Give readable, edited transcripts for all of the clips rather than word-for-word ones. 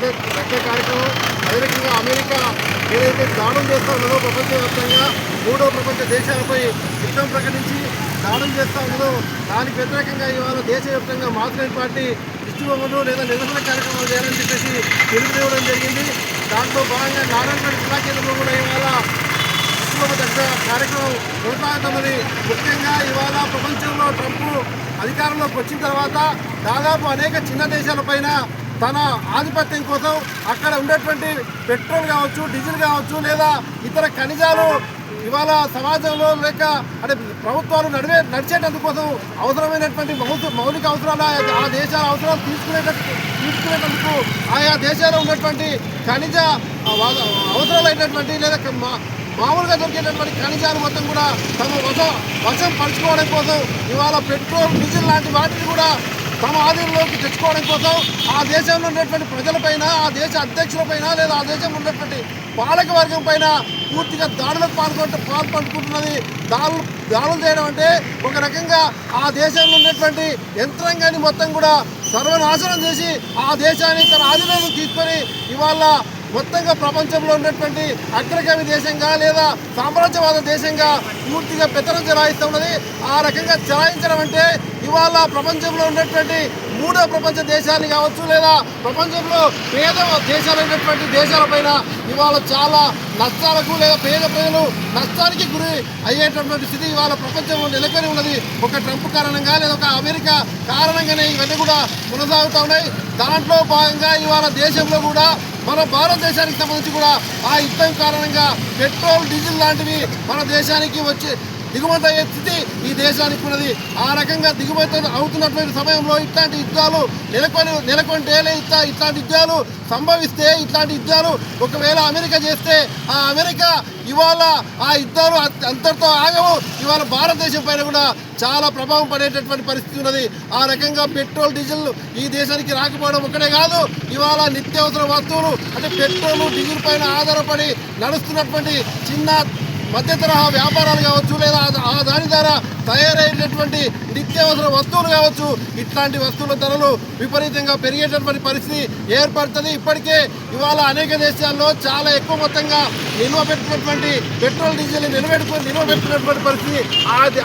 రక్షణ కార్యక్రమం. అదే రకంగా అమెరికా ఏదైతే దాడులు చేస్తూ ఉన్నదో ప్రపంచవ్యాప్తంగా 3వ ప్రపంచ దేశాలపై యుద్ధం ప్రకటించి దాడులు చేస్తూ ఉన్నదో దానికి వ్యతిరేకంగా ఇవాళ దేశవ్యాప్తంగా మార్క్సిస్ట్ పార్టీ ఇష్టబొమ్మలు లేదా నిరసన కార్యక్రమాలు చేయాలని చెప్పేసి పిలుపునివ్వడం జరిగింది. దాంట్లో భాగంగా నారాయణగఢ్ జిల్లా కేంద్రంలో కూడా ఇవాళ ఇష్టబొమ్మ దగ్గర కార్యక్రమం కొనసాగుతున్నది. ముఖ్యంగా ఇవాళ ప్రపంచంలో ట్రంప్ అధికారంలోకి వచ్చిన తర్వాత దాదాపు అనేక చిన్న దేశాలపైన తన ఆధిపత్యం కోసం అక్కడ ఉండేటువంటి పెట్రోల్ కావచ్చు, డీజిల్ కావచ్చు, లేదా ఇతర ఖనిజాలు ఇవాళ సమాజంలో లేక అంటే ప్రభుత్వాలు నడిచేటందుకు కోసం అవసరమైనటువంటి మౌలిక అవసరాలు ఆ దేశాల అవసరాలు తీసుకునేటందుకు ఆయా దేశాల్లో ఉన్నటువంటి ఖనిజ అవసరాలైనటువంటి లేదా మామూలుగా దొరికేటటువంటి ఖనిజాలు మొత్తం కూడా తమ వశం పరుచుకోవడం కోసం ఇవాళ పెట్రోల్, డీజిల్ లాంటి వాటిని కూడా తమ ఆధీనంలోకి తెచ్చుకోవడం కోసం ఆ దేశంలో ఉన్నటువంటి ప్రజలపైన, ఆ దేశ అధ్యక్షులపైన లేదా ఆ దేశంలో ఉన్నటువంటి పాలక వర్గం పైన పూర్తిగా దాడులకు పాల్పంటున్నది. దాడులు చేయడం అంటే ఒక రకంగా ఆ దేశంలో ఉన్నటువంటి యంత్రాంగాన్ని మొత్తం కూడా సర్వనాశనం చేసి ఆ దేశాన్ని తన ఆధీనంలోకి తీసుకొని ఇవాళ మొత్తంగా ప్రపంచంలో ఉన్నటువంటి అగ్రగామి దేశంగా లేదా సామ్రాజ్యవాద దేశంగా పూర్తిగా పెత్తనం చెలాయిస్తూ ఉన్నది. ఆ రకంగా చెలాయించడం అంటే ఇవాళ ప్రపంచంలో ఉన్నటువంటి 3వ ప్రపంచ దేశాలు కావచ్చు లేదా ప్రపంచంలో పేద దేశాలైనటువంటి దేశాలపైన ఇవాళ చాలా నష్టాలకు లేదా పేద ప్రజలు నష్టానికి గురి అయ్యేటటువంటి స్థితి ఇవాళ ప్రపంచంలో నెలకొని ఉన్నది. ఒక ట్రంప్ కారణంగా లేదా ఒక అమెరికా కారణంగానే ఇవన్నీ కూడా కొనసాగుతూ ఉన్నాయి. దాంట్లో భాగంగా ఇవాళ దేశంలో కూడా మన భారతదేశానికి సంబంధించి కూడా ఆ యుద్ధం కారణంగా పెట్రోల్, డీజిల్ లాంటివి మన దేశానికి వచ్చి దిగుమతి అయ్యే స్థితి ఈ దేశానికి ఉన్నది. ఆ రకంగా దిగుమతి అవుతున్నటువంటి సమయంలో ఇట్లాంటి యుద్ధాలు నెలకొంటే ఇట్లాంటి యుద్ధాలు సంభవిస్తే, ఇట్లాంటి యుద్ధాలు ఒకవేళ అమెరికా చేస్తే ఆ అమెరికా ఇవాళ ఆ యుద్ధాలు అంతటితో ఆగవు. ఇవాళ భారతదేశం పైన కూడా చాలా ప్రభావం పడేటటువంటి పరిస్థితి ఉన్నది. ఆ రకంగా పెట్రోల్, డీజిల్ ఈ దేశానికి రాకపోవడం ఒక్కడే కాదు, ఇవాళ నిత్యావసర వస్తువులు అంటే పెట్రోల్, డీజిల్ పైన ఆధారపడి నడుస్తున్నటువంటి చిన్న మధ్య తరహా వ్యాపారాలు కావచ్చు లేదా దాని ద్వారా తయారైనటువంటి నిత్యావసర వస్తువులు కావచ్చు, ఇట్లాంటి వస్తువుల ధరలు విపరీతంగా పెరిగేటటువంటి పరిస్థితి ఏర్పడుతుంది. ఇప్పటికే ఇవాళ అనేక దేశాల్లో చాలా ఎక్కువ మొత్తంగా నిల్వ పెట్టినటువంటి పెట్రోల్, డీజిల్ నిల్వ పెట్టినటువంటి పరిస్థితి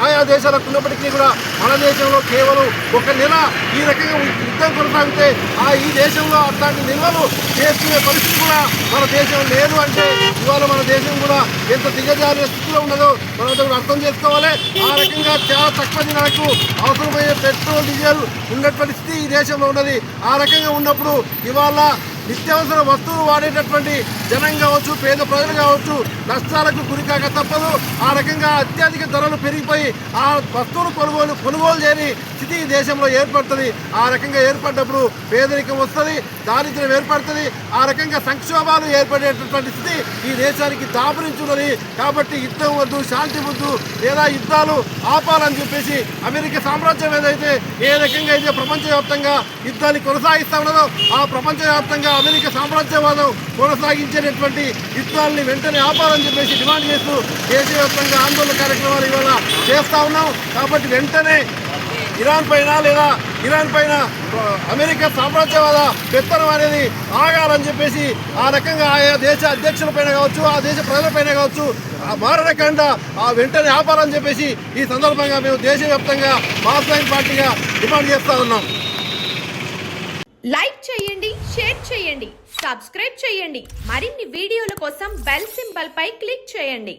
ఆయా దేశాలకు ఉన్నప్పటికీ కూడా మన దేశంలో కేవలం ఒక నెల ఈ రకంగా యుద్ధం కొనసాగితే ఈ దేశంలో అట్లాంటి నిల్వలు చేసుకునే పరిస్థితి కూడా మన దేశం లేదు. అంటే ఇవాళ మన దేశం కూడా ఎంత దిగజారిన స్థితిలో ఉన్నదో మనం అర్థం చేసుకోవాలి. ఆ రకంగా చాలా తక్కువ దినాలకు అవసరమయ్యే పెట్రోల్, డీజిల్ ఉన్నటువంటి స్థితి ఈ దేశంలో ఉన్నది. ఆ రకంగా ఉన్నప్పుడు ఇవాళ నిత్యావసర వస్తువులు వాడేటటువంటి జనం కావచ్చు, పేద ప్రజలు కావచ్చు నష్టాలకు గురికాక తప్పదు. ఆ రకంగా అత్యధిక ధరలు పెరిగిపోయి ఆ వస్తువులు కొనుగోలు చేయని స్థితి ఈ దేశంలో ఏర్పడుతుంది. ఆ రకంగా ఏర్పడినప్పుడు పేదరికం వస్తుంది, దారిద్ర్యం ఏర్పడుతుంది. ఆ రకంగా సంక్షోభాలు ఏర్పడేటటువంటి స్థితి ఈ దేశానికి దాపురించున్నది. కాబట్టి యుద్ధం వద్దు, శాంతి వద్దు లేదా యుద్ధాలు ఆపాలని చెప్పేసి అమెరికా సామ్రాజ్యం ఏ రకంగా అయితే ప్రపంచవ్యాప్తంగా యుద్ధాన్ని కొనసాగిస్తా ఉన్నదో ఆ ప్రపంచవ్యాప్తంగా అమెరికా సామ్రాజ్యవాదం కొనసాగించేటటువంటి యుద్ధాలని వెంటనే ఆపాలని చెప్పేసి డిమాండ్ చేస్తూ దేశవ్యాప్తంగా ఆందోళన కార్యక్రమాలు ఇవాళ చేస్తూ ఉన్నాం. కాబట్టి వెంటనే ఇరాన్ పైన అమెరికా సామ్రాజ్యవాద పెత్తనం అనేది ఆగాలని చెప్పేసి ఆ రకంగా ఆయా దేశ అధ్యక్షులపైన కావచ్చు, ఆ దేశ ప్రజలపైన కావచ్చు మారకుండా వెంటనే ఆపాలని చెప్పేసి ఈ సందర్భంగా మేము దేశవ్యాప్తంగా మార్క్సిస్ట్ పార్టీగా డిమాండ్ చేస్తూ ఉన్నాం. లైక్ చేయండి, షేర్ చేయండి, సబ్స్క్రైబ్ చేయండి. మరిన్ని వీడియోల కోసం బెల్ సింబల్ పై క్లిక్ చేయండి.